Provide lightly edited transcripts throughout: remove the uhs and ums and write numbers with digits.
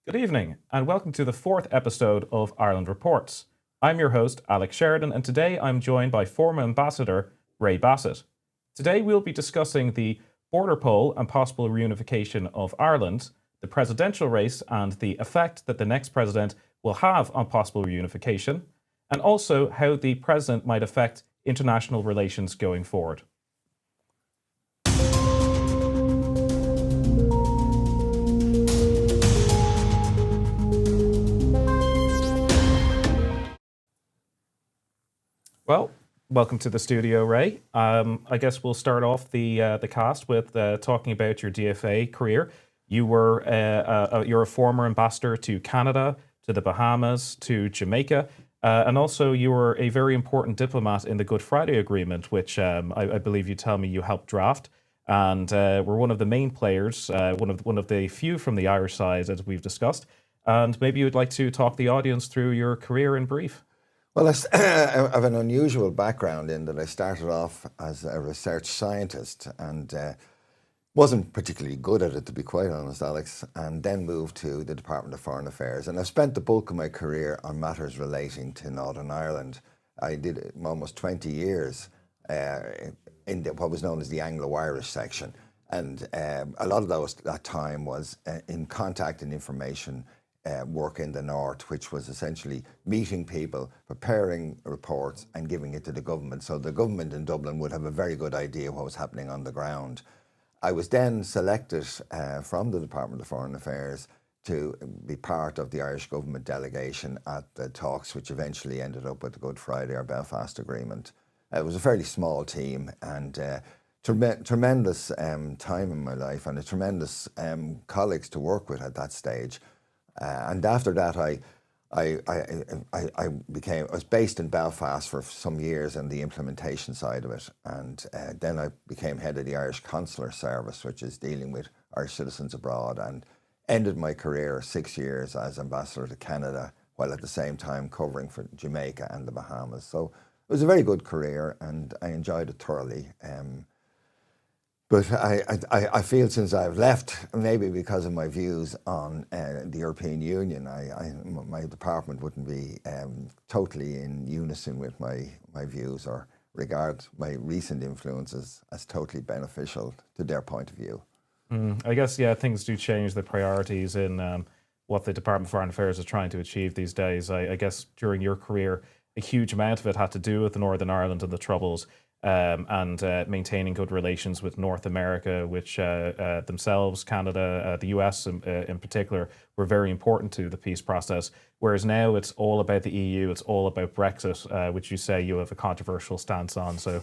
Good evening, and welcome to the fourth episode of Ireland Reports. I'm your host, Alex Sheridan, and today I'm joined by former Ambassador Ray Bassett. Today we'll be discussing the border poll and possible reunification of Ireland, the presidential race and the effect that the next president will have on possible reunification, and also how the president might affect international relations going forward. Well, welcome to the studio, Ray. I guess we'll start off the cast with talking about your DFA career. You're a former ambassador to Canada, to the Bahamas, to Jamaica, and also you were a very important diplomat in the Good Friday Agreement, which I believe you tell me you helped draft, and were one of the main players, one of the few from the Irish side, as we've discussed. And maybe you would like to talk the audience through your career in brief. Well, I have an unusual background in that I started off as a research scientist and wasn't particularly good at it, to be quite honest, Alex, and then moved to the Department of Foreign Affairs. And I've spent the bulk of my career on matters relating to Northern Ireland. I did almost 20 years in what was known as the Anglo-Irish section. And a lot of that time was in contact and information work in the north, which was essentially meeting people, preparing reports and giving it to the government. So the government in Dublin would have a very good idea what was happening on the ground. I was then selected from the Department of Foreign Affairs to be part of the Irish government delegation at the talks, which eventually ended up with the Good Friday or Belfast Agreement. It was a fairly small team and tremendous time in my life and a tremendous colleagues to work with at that stage. And after that, I was based in Belfast for some years in the implementation side of it, and then I became head of the Irish Consular Service, which is dealing with Irish citizens abroad, and ended my career 6 years as ambassador to Canada, while at the same time covering for Jamaica and the Bahamas. So it was a very good career, and I enjoyed it thoroughly. But I feel since I've left, maybe because of my views on the European Union, my department wouldn't be totally in unison with my views or regard my recent influences as totally beneficial to their point of view. I guess, yeah, things do change the priorities in what the Department of Foreign Affairs is trying to achieve these days. I guess during your career, a huge amount of it had to do with Northern Ireland and the Troubles. And maintaining good relations with North America, which themselves, Canada, the US in particular, were very important to the peace process. Whereas now it's all about the EU, it's all about Brexit, which you say you have a controversial stance on. So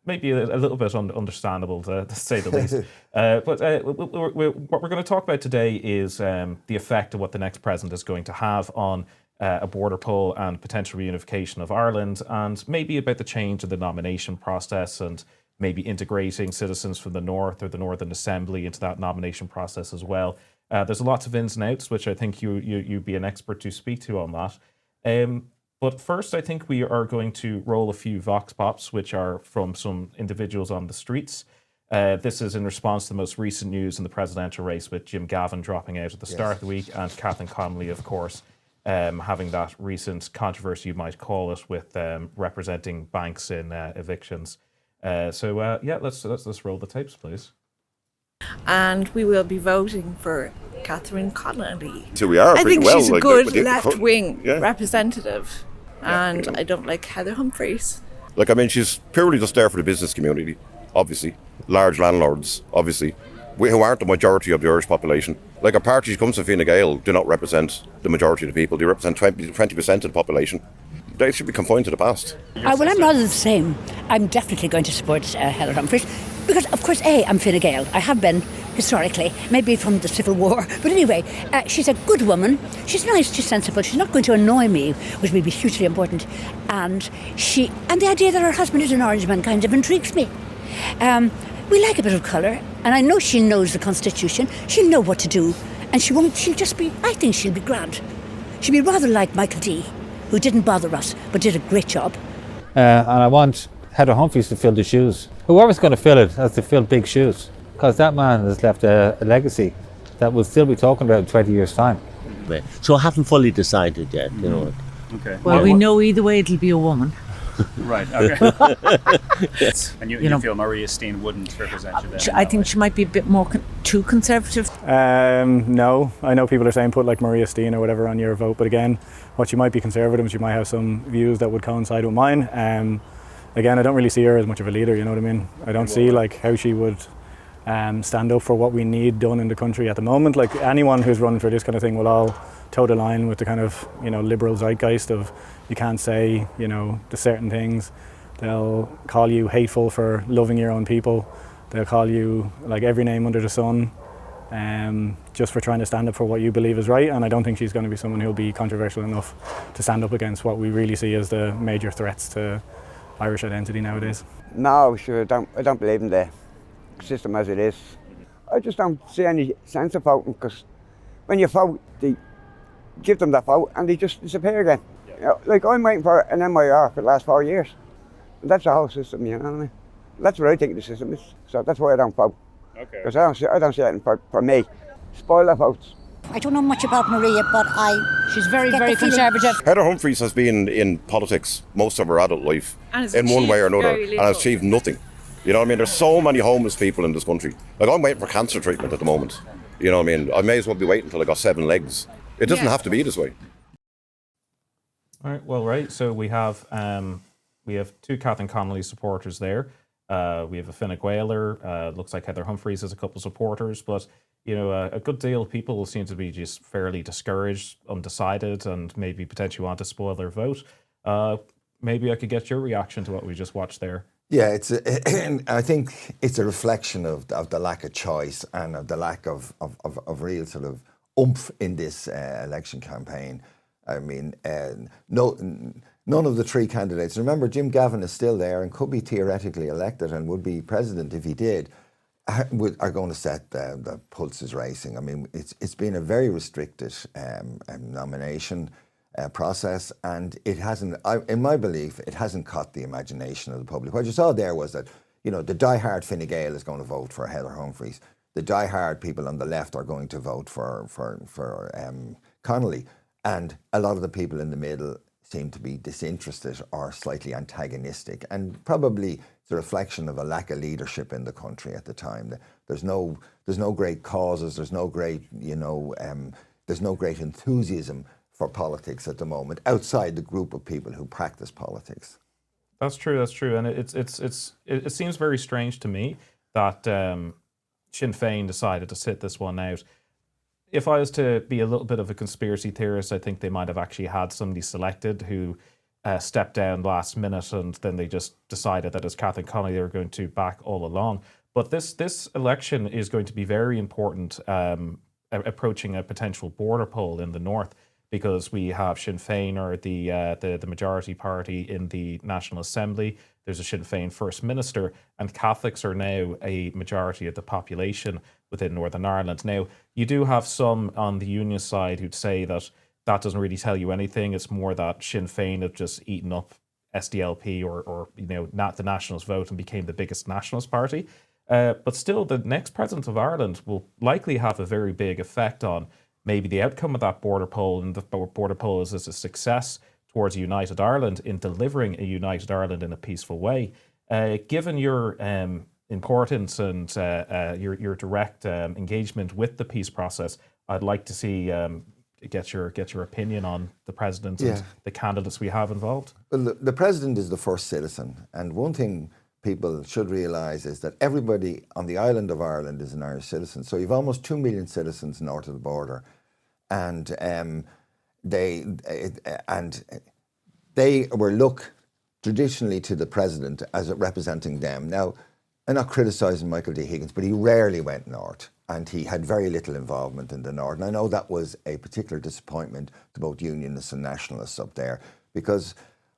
maybe a little bit understandable, to say the least. But what we're going to talk about today is the effect of what the next president is going to have on a border poll and potential reunification of Ireland, and maybe about the change in the nomination process and maybe integrating citizens from the North or the Northern Assembly into that nomination process as well. There's lots of ins and outs, which I think you'd be an expert to speak to on that. But first, I think we are going to roll a few vox pops, which are from some individuals on the streets. This is in response to the most recent news in the presidential race, with Jim Gavin dropping out at the start of the week, and Kathleen Connolly, of course, having that recent controversy, you might call it, with representing banks in evictions. Let's roll the tapes, please. And we will be voting for Catherine Connolly. So we are. I think well, she's a like, good left-wing representative, and you know. I don't like Heather Humphreys. Like, I mean, she's purely just there for the business community, obviously. Large landlords, obviously, who aren't the majority of the Irish population. Like, a party that comes from Fine Gael do not represent the majority of the people. They represent 20% of the population. They should be confined to the past. Well, I'm rather the same. I'm definitely going to support Heather Humphreys because, of course, I'm Fine Gael. I have been historically, maybe from the Civil War. But anyway, she's a good woman. She's nice, she's sensible. She's not going to annoy me, which will be hugely important. And the idea that her husband is an Orangeman kind of intrigues me. We like a bit of colour, and I know she knows the Constitution. She'll know what to do, and I think she'll be grand. She'll be rather like Michael D., who didn't bother us, but did a great job. And I want Heather Humphreys to fill the shoes. Whoever's going to fill it has to fill big shoes, because that man has left a legacy that we'll still be talking about in 20 years' time. So I haven't fully decided yet, you know. Okay. Well, we know either way it'll be a woman. Right. Okay. And you feel Maria Steen wouldn't represent you then? I think she might be a bit more too conservative. No, I know people are saying put like Maria Steen or whatever on your vote, but again, what she might be conservative, she might have some views that would coincide with mine. Again, I don't really see her as much of a leader, you know what I mean? I don't see like how she would stand up for what we need done in the country at the moment. Like anyone who's running for this kind of thing will all toe the line with the kind of, you know, liberal zeitgeist of you can't say, you know, the certain things. They'll call you hateful for loving your own people. They'll call you like every name under the sun, just for trying to stand up for what you believe is right. And I don't think she's going to be someone who'll be controversial enough to stand up against what we really see as the major threats to Irish identity nowadays. No, sure, I don't believe in the system as it is. I just don't see any sense of voting, because when you vote, they give them that vote and they just disappear again. Yeah. You know, like I'm waiting for an MIR for the last 4 years. And that's the whole system, you know what I mean? That's what I think the system is. So that's why I don't vote. Okay. Because I don't see anything for me. Spoil the votes. I don't know much about Maria, but She's very, very conservative. Heather Humphreys has been in politics most of her adult life in one way or another and has achieved nothing. You know what I mean? There's so many homeless people in this country. Like I'm waiting for cancer treatment at the moment. You know what I mean? I may as well be waiting until I got 7 legs. It doesn't have to be this way. All right, well, right. So we have 2 Catherine Connolly supporters there. We have a Fine Gaeler. Looks like Heather Humphreys has a couple of supporters, but you know, a good deal of people seem to be just fairly discouraged, undecided, and maybe potentially want to spoil their vote. Maybe I could get your reaction to what we just watched there. Yeah, I think it's a reflection of the lack of choice and of the lack of real sort of oomph in this election campaign. I mean, none of the 3 candidates. Remember, Jim Gavin is still there and could be theoretically elected and would be president if he did. Are going to set the pulses racing. I mean, it's been a very restricted nomination process, and it hasn't. In my belief, it hasn't caught the imagination of the public. What you saw there was that, you know, the diehard Fine Gael is going to vote for Heather Humphreys. The diehard people on the left are going to vote for Connolly, and a lot of the people in the middle seem to be disinterested or slightly antagonistic, and probably it's a reflection of a lack of leadership in the country at the time. There's no great causes. There's no great, you know, there's no great enthusiasm for politics at the moment outside the group of people who practice politics. That's true. That's true, and it seems very strange to me that Sinn Féin decided to sit this one out. If I was to be a little bit of a conspiracy theorist, I think they might have actually had somebody selected who stepped down last minute, and then they just decided that as Catherine Connolly they were going to back all along. But this election is going to be very important, approaching a potential border poll in the north, because we have Sinn Féin, or the majority party in the National Assembly. There's a Sinn Féin First Minister, and Catholics are now a majority of the population within Northern Ireland. Now, you do have some on the Union side who'd say that doesn't really tell you anything. It's more that Sinn Féin have just eaten up SDLP or you know, not the Nationalist vote and became the biggest nationalist party. But still, the next president of Ireland will likely have a very big effect on maybe the outcome of that border poll, and the border poll is a success towards a united Ireland, in delivering a united Ireland in a peaceful way. Given your importance and your direct engagement with the peace process, I'd like to see get your opinion on the president and the candidates we have involved. Well, the president is the first citizen, and one thing people should realise is that everybody on the island of Ireland is an Irish citizen. So you've almost 2 million citizens north of the border, and they were look traditionally to the president as representing them. Now, I'm not criticising Michael D. Higgins, but he rarely went north, and he had very little involvement in the north. And I know that was a particular disappointment to both Unionists and Nationalists up there, because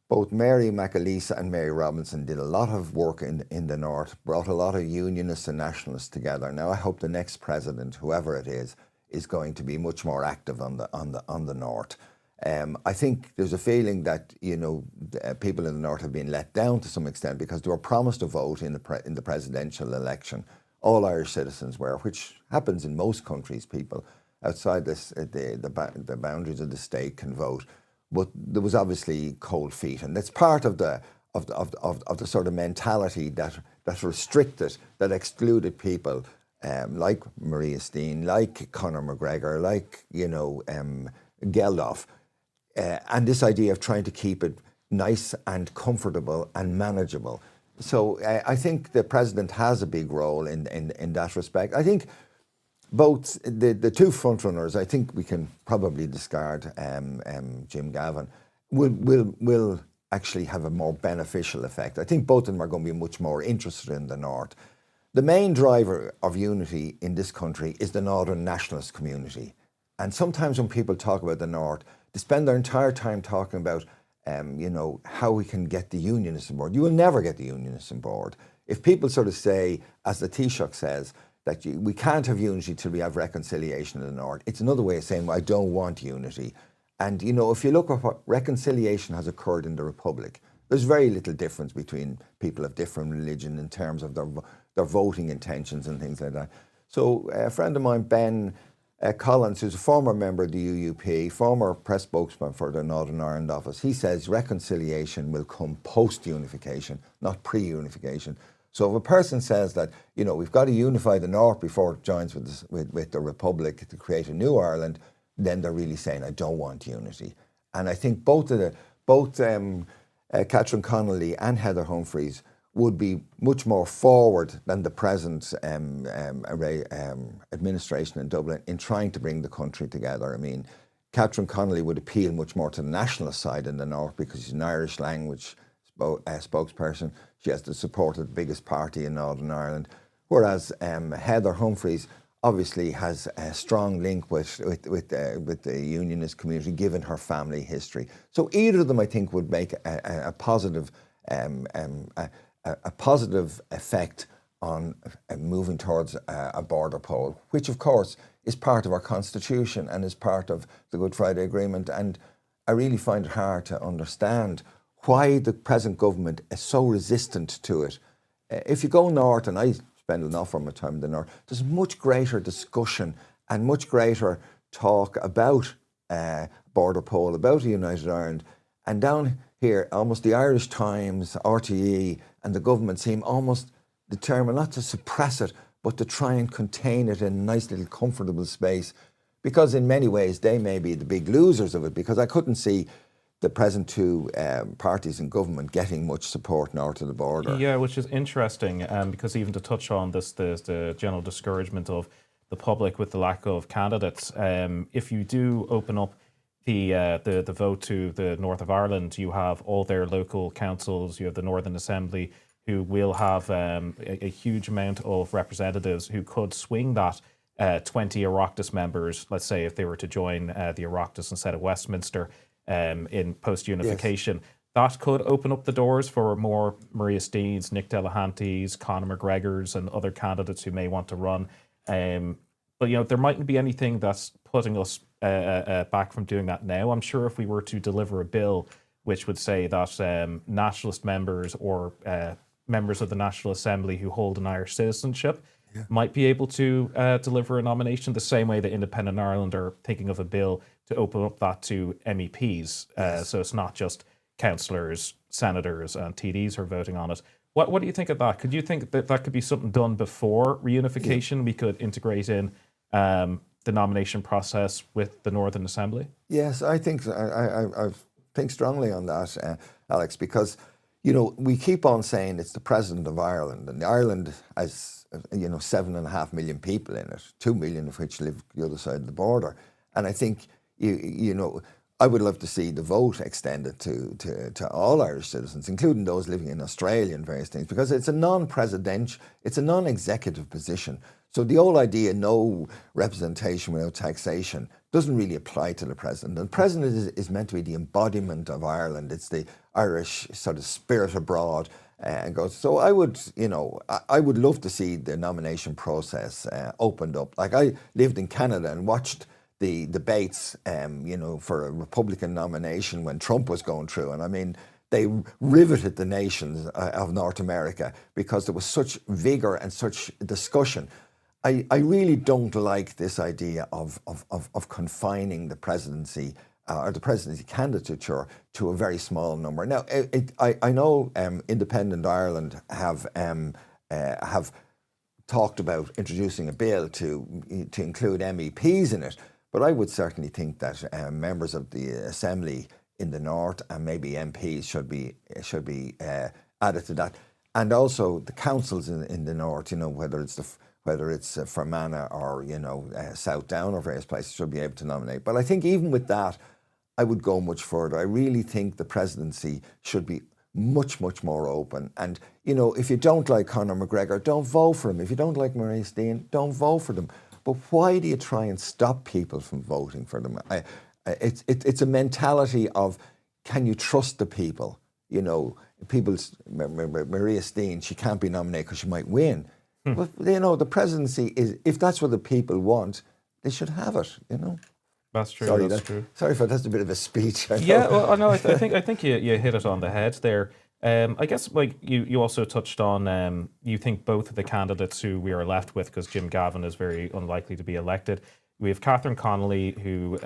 both Mary McAleese and Mary Robinson did a lot of work in the north, brought a lot of Unionists and Nationalists together. Now, I hope the next president, whoever it is going to be much more active on the north. I think there's a feeling that, you know, people in the north have been let down to some extent, because they were promised a vote in the presidential election all Irish citizens were, which happens in most countries. People outside the boundaries of the state can vote, but there was obviously cold feet, and that's part of the sort of mentality that restricted, that excluded people like Maria Steen, like Conor McGregor, like Geldof, and this idea of trying to keep it nice and comfortable and manageable. So I think the president has a big role in that respect. I think both the two frontrunners, I think we can probably discard Jim Gavin, will actually have a more beneficial effect. I think both of them are going to be much more interested in the North. The main driver of unity in this country is the Northern nationalist community. And sometimes when people talk about the North, they spend their entire time talking about how we can get the Unionists on board. You will never get the Unionists on board. If people sort of say, as the Taoiseach says, that we can't have unity till we have reconciliation in the North, it's another way of saying, well, I don't want unity. And, if you look at what reconciliation has occurred in the Republic, there's very little difference between people of different religion in terms of their voting intentions and things like that. So a friend of mine, Ben Collins, who's a former member of the UUP, former press spokesman for the Northern Ireland office, he says reconciliation will come post-unification, not pre-unification. So if a person says that, we've got to unify the North before it joins with the Republic to create a new Ireland, then they're really saying, I don't want unity. And I think both Catherine Connolly and Heather Humphreys would be much more forward than the present administration in Dublin in trying to bring the country together. I mean, Catherine Connolly would appeal much more to the nationalist side in the North because she's an Irish language spokesperson. She has the support of the biggest party in Northern Ireland, whereas Heather Humphreys obviously has a strong link with the Unionist community, given her family history. So either of them, I think, would make a positive effect on moving towards a border poll, which of course is part of our constitution and is part of the Good Friday Agreement. And I really find it hard to understand why the present government is so resistant to it. If you go north, and I spend enough of my time in the North, there's much greater discussion and much greater talk about border poll, about a United Ireland. And down here, almost the Irish Times, RTE and the government seem almost determined not to suppress it, but to try and contain it in a nice little comfortable space, because in many ways they may be the big losers of it, because I couldn't see the present two parties in government getting much support north of the border. Yeah, which is interesting, because even to touch on this, the general discouragement of the public with the lack of candidates, if you do open up the vote to the north of Ireland, you have all their local councils, you have the Northern Assembly, who will have a huge amount of representatives who could swing that 20 Oireachtas members, let's say if they were to join the Oireachtas instead of Westminster, in post-unification. Yes. That could open up the doors for more Maria Steens, Nick Delahanty's, Conor McGregor's and other candidates who may want to run. But, there mightn't be anything that's putting us back from doing that now. I'm sure if we were to deliver a bill which would say that nationalist members or members of the National Assembly who hold an Irish citizenship might be able to deliver a nomination the same way that Independent Ireland are thinking of a bill to open up that to MEPs. So it's not just councillors, senators and TDs who are voting on it. What do you think of that? Could you think that that could be something done before reunification? We could integrate in the nomination process with the Northern Assembly? Yes, I think I think strongly on that, Alex, because we keep on saying it's the President of Ireland, and Ireland has 7.5 million people in it, 2 million of which live the other side of the border. And I think I would love to see the vote extended to all Irish citizens, including those living in Australia and various things, because it's a non-presidential, it's a non-executive position. So the whole idea, no representation without taxation, doesn't really apply to the president. And the president is meant to be the embodiment of Ireland. It's the Irish sort of spirit abroad. And goes. So I would love to see the nomination process opened up. Like, I lived in Canada and watched the debates, for a Republican nomination when Trump was going through. And I mean, they riveted the nations of North America because there was such vigor and such discussion. I really don't like this idea of confining the presidency or the presidency candidature to a very small number. Now, I know Independent Ireland have talked about introducing a bill to include MEPs in it, but I would certainly think that members of the Assembly in the North and maybe MPs should be added to that, and also the councils in the North. Whether it's Fermanagh or South Down or various places should be able to nominate. But I think even with that, I would go much further. I really think the presidency should be much, much more open. And, if you don't like Conor McGregor, don't vote for him. If you don't like Maria Steen, don't vote for them. But why do you try and stop people from voting for them? It's a mentality of, can you trust the people? Maria Steen, she can't be nominated because she might win. But, the presidency is, if that's what the people want, they should have it, That's true. Sorry, that's true. Sorry for that's a bit of a speech. Yeah, well, no, I think you hit it on the head there. I guess you also touched on you think both of the candidates who we are left with, because Jim Gavin is very unlikely to be elected. We have Catherine Connolly, who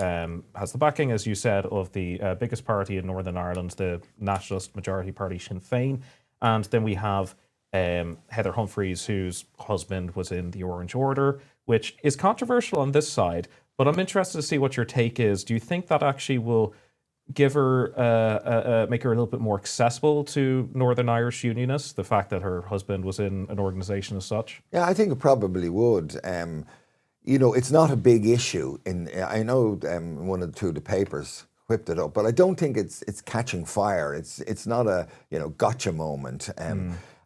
has the backing, as you said, of the biggest party in Northern Ireland, the Nationalist Majority Party Sinn Féin, and then we have Heather Humphreys, whose husband was in the Orange Order, which is controversial on this side. But I'm interested to see what your take is. Do you think that actually will give her, make her a little bit more accessible to Northern Irish Unionists, the fact that her husband was in an organisation as such? Yeah, I think it probably would. It's not a big issue. I know one or two of the papers whipped it up, but I don't think it's catching fire. It's not a gotcha moment.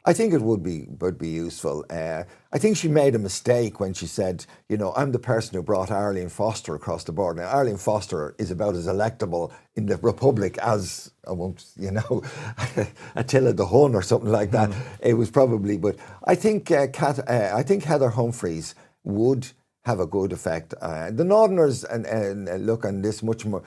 I think it would be useful. I think she made a mistake when she said, I'm the person who brought Arlene Foster across the border. Now, Arlene Foster is about as electable in the Republic as, Attila the Hun or something like that. It was probably, but I think I think Heather Humphreys would have a good effect. The Northerners and look on this much more,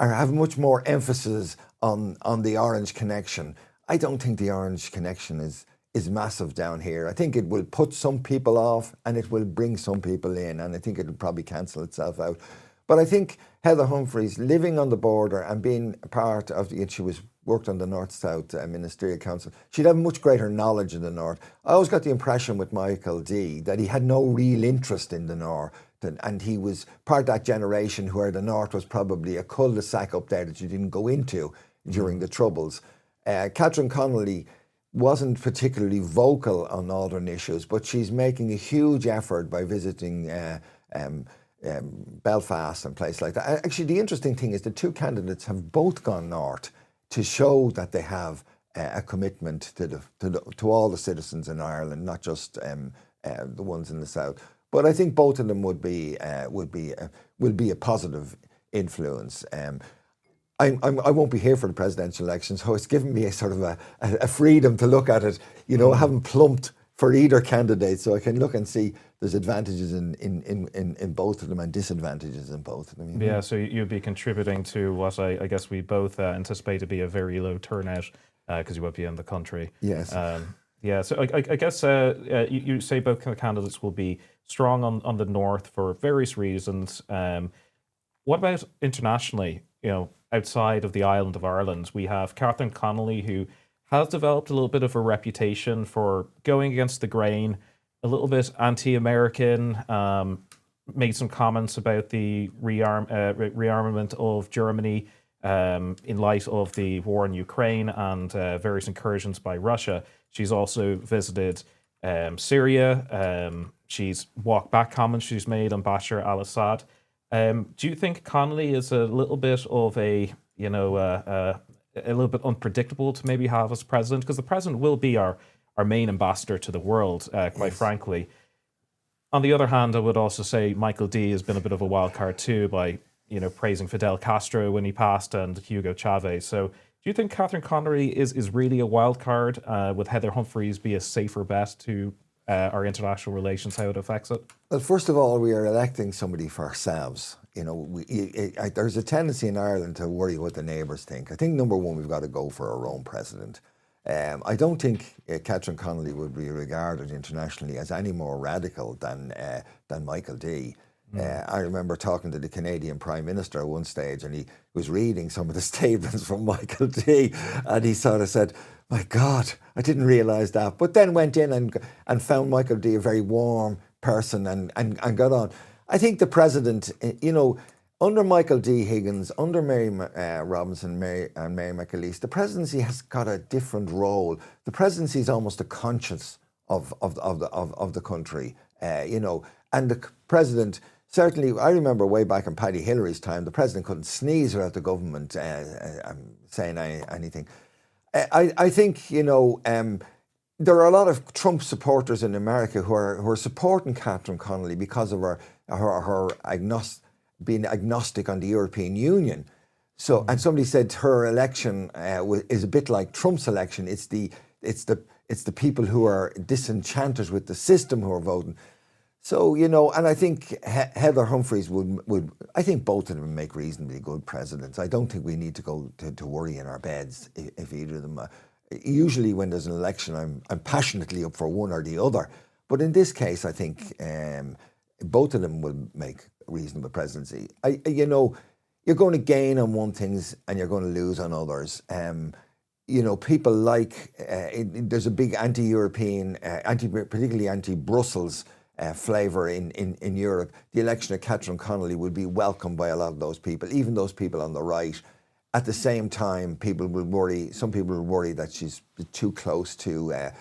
or have much more emphasis on the Orange connection. I don't think the Orange connection is massive down here. I think it will put some people off and it will bring some people in, and I think it will probably cancel itself out. But I think Heather Humphreys, living on the border and being a part of she worked on the North-South Ministerial Council, she'd have much greater knowledge of the North. I always got the impression with Michael D that he had no real interest in the North, and he was part of that generation where the North was probably a cul-de-sac up there that you didn't go into during the Troubles. Catherine Connolly wasn't particularly vocal on Northern issues, but she's making a huge effort by visiting Belfast and places like that. Actually, the interesting thing is the two candidates have both gone north to show that they have a commitment to all the citizens in Ireland, not just the ones in the south. But I think both of them will be a positive influence. I won't be here for the presidential election, so it's given me a sort of a freedom to look at it. I haven't plumped for either candidate, so I can look and see there's advantages in both of them and disadvantages in both of them. Yeah, so you'd be contributing to what I guess we both anticipate to be a very low turnout because you won't be in the country. Yes. Yeah, so I guess you say both candidates will be strong on the North for various reasons. What about internationally? Outside of the island of Ireland, we have Catherine Connolly, who has developed a little bit of a reputation for going against the grain, a little bit anti-American, made some comments about the rearmament of Germany in light of the war in Ukraine and various incursions by Russia. She's also visited Syria. She's walked back comments she's made on Bashar al-Assad. Do you think Connolly is a little bit of a little bit unpredictable to maybe have as president? Because the president will be our main ambassador to the world, quite frankly. On the other hand, I would also say Michael D has been a bit of a wild card too by, praising Fidel Castro when he passed and Hugo Chavez. So do you think Catherine Connolly is really a wild card? Would Heather Humphreys be a safer bet to our international relations, how it affects it? Well, first of all, we are electing somebody for ourselves. there's a tendency in Ireland to worry what the neighbours think. I think number one, we've got to go for our own president. I don't think Catherine Connolly would be regarded internationally as any more radical than Michael D. I remember talking to the Canadian Prime Minister at one stage, and he was reading some of the statements from Michael D, and he sort of said, "My God, I didn't realise that," but then went in and found Michael D a very warm person and got on. I think the president, under Michael D. Higgins, under Mary Robinson and Mary McAleese, the presidency has got a different role. The presidency is almost a conscience of the country, and the president. Certainly, I remember way back in Paddy Hillary's time, the president couldn't sneeze without the government saying anything. I think, there are a lot of Trump supporters in America who are supporting Catherine Connolly because of her being agnostic on the European Union. So, and somebody said her election is a bit like Trump's election. It's the people who are disenchanted with the system who are voting. So, and I think Heather Humphreys would, I think both of them make reasonably good presidents. I don't think we need to go to worry in our beds if either of them. Usually when there's an election, I'm passionately up for one or the other. But in this case, I think both of them will make reasonable presidency. You're going to gain on one things and you're going to lose on others. People like, there's a big anti-European, particularly anti-Brussels flavour in Europe. The election of Catherine Connolly would be welcomed by a lot of those people, even those people on the right. At the same time, some people will worry that she's too close to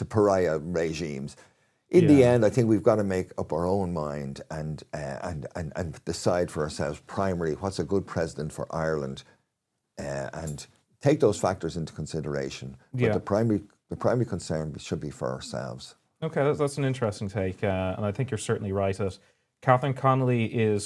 pariah regimes. In the end, I think we've got to make up our own mind and decide for ourselves primarily what's a good president for Ireland, and take those factors into consideration. But the primary concern should be for ourselves. Okay, that's an interesting take, and I think you're certainly right that Catherine Connolly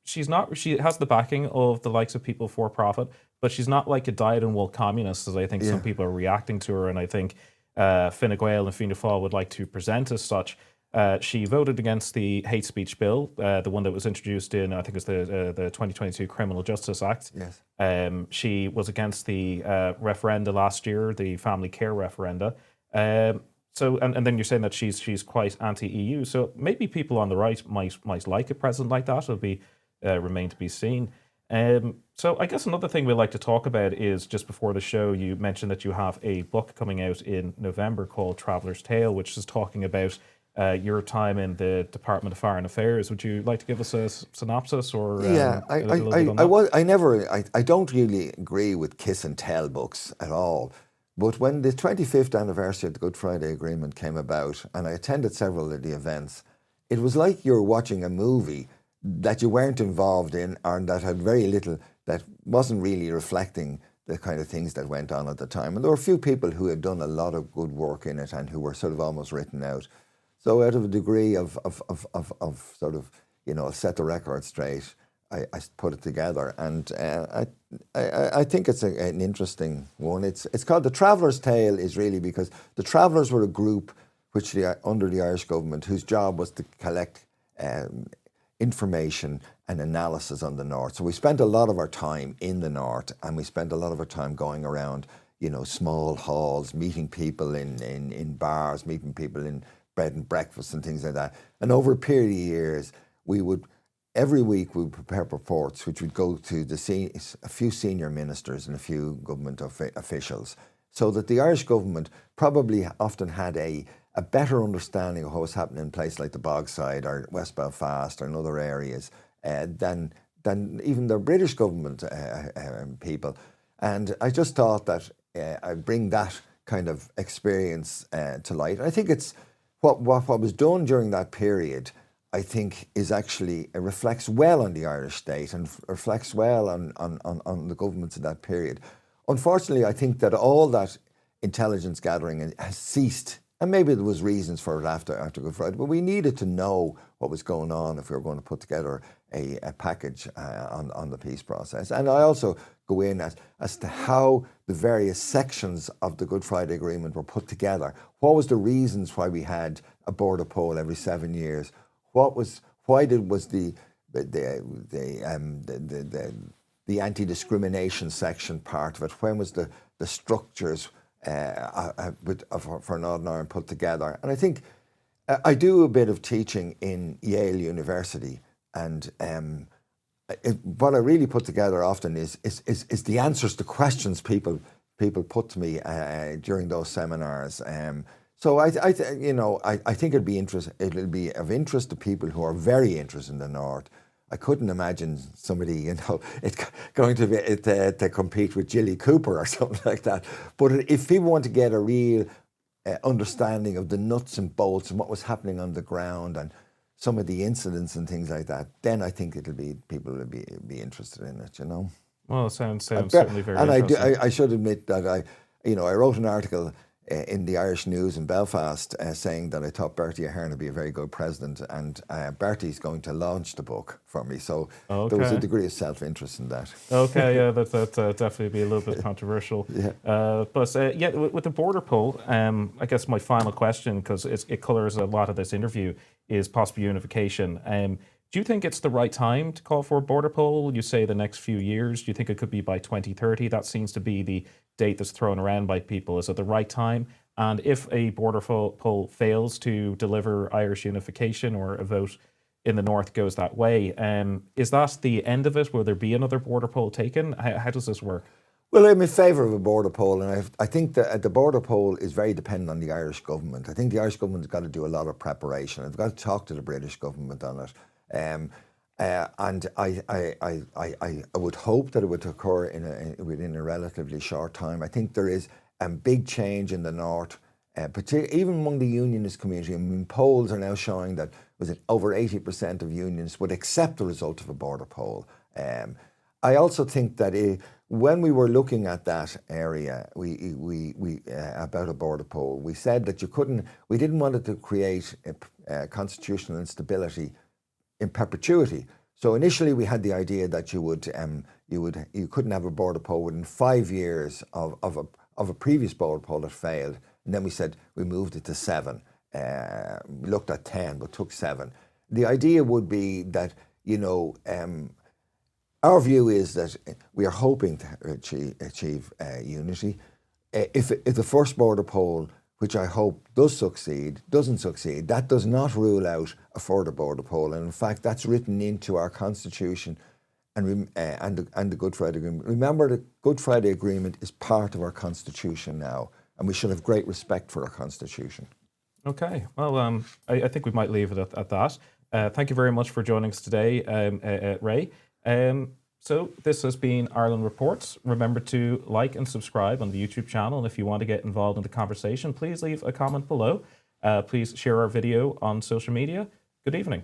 she has the backing of the likes of People for Profit, but she's not like a dyed-in-wool communist, as I think some people are reacting to her, and I think Fine Gael and Fianna Fáil would like to present as such. She voted against the hate speech bill, the one that was introduced in, I think it was the 2022 Criminal Justice Act. Yes. She was against the referenda last year, the family care referenda. So, and then you're saying that she's quite anti-EU. So maybe people on the right might like a president like that. It'll be remain to be seen. So I guess another thing we'd like to talk about is, just before the show, you mentioned that you have a book coming out in November called Traveller's Tale, which is talking about your time in the Department of Foreign Affairs. Would you like to give us a synopsis? Or I don't really agree with kiss and tell books at all. But when the 25th anniversary of the Good Friday Agreement came about, and I attended several of the events, it was like you were watching a movie that you weren't involved in, or that had very little, that wasn't really reflecting the kind of things that went on at the time. And there were a few people who had done a lot of good work in it and who were sort of almost written out. So out of a degree of sort of, set the record straight, I put it together, and I think it's an interesting one. It's called The Traveller's Tale, is really because the Travellers were a group which under the Irish government whose job was to collect information and analysis on the North. So we spent a lot of our time in the North, and we spent a lot of our time going around, small halls, meeting people in bars, meeting people in bed and breakfast and things like that. And over a period of years, every week we would prepare reports which would go to a few senior ministers and a few government officials, so that the Irish government probably often had a better understanding of what was happening in places like the Bogside or West Belfast or in other areas than even the British government people. And I just thought that I'd bring that kind of experience to light. And I think it's what was done during that period, I think, is actually, it reflects well on the Irish state and reflects well on the governments of that period. Unfortunately, I think that all that intelligence gathering has ceased, and maybe there was reasons for it after Good Friday, but we needed to know what was going on if we were going to put together a package on the peace process. And I also go in as to how the various sections of the Good Friday Agreement were put together. What was the reasons why we had a border poll every 7 years? Why was the the anti-discrimination section part of it? When was the structures for Northern Ireland put together? And I think I do a bit of teaching in Yale University, and what I really put together often is the answers to questions people put to me during those seminars. So I think it'll be of interest to people who are very interested in the North. I couldn't imagine somebody, going to compete with Jilly Cooper or something like that. But if people want to get a real understanding of the nuts and bolts and what was happening on the ground and some of the incidents and things like that, then I think people will be interested in it. Well, it sounds certainly very interesting. I should admit that I wrote an article in the Irish News in Belfast saying that I thought Bertie Ahern would be a very good president, and Bertie's going to launch the book for me. So there was a degree of self-interest in that. Okay, yeah, that definitely be a little bit controversial. Yeah. With the border poll, I guess my final question, because it colours a lot of this interview, is possible unification. Do you think it's the right time to call for a border poll? You say the next few years. Do you think it could be by 2030? That seems to be the date that's thrown around by people. Is it the right time? And if a border poll fails to deliver Irish unification, or a vote in the North goes that way, is that the end of it? Will there be another border poll taken? How does this work? Well, I'm in favour of a border poll, and I think that the border poll is very dependent on the Irish government. I think the Irish government has got to do a lot of preparation. They've got to talk to the British government on it. And I would hope that it would occur within a relatively short time. I think there is a big change in the North, even among the unionist community. I mean, polls are now showing that over 80% of unions would accept the result of a border poll. I also think that when we were looking at that area, we about a border poll, we said that we didn't want it to create constitutional instability in perpetuity. So initially we had the idea that you couldn't have a border poll within 5 years of a previous border poll that failed, and then we said we moved it to 7. We looked at 10, but took 7. The idea would be that our view is that we are hoping to achieve unity. If the first border poll, which I hope doesn't succeed, that does not rule out a further border poll. And in fact, that's written into our Constitution and the Good Friday Agreement. Remember, the Good Friday Agreement is part of our Constitution now, and we should have great respect for our Constitution. Okay, well, I think we might leave it at that. Thank you very much for joining us today, Ray. So this has been Ireland Reports. Remember to like and subscribe on the YouTube channel. And if you want to get involved in the conversation, please leave a comment below. Please share our video on social media. Good evening.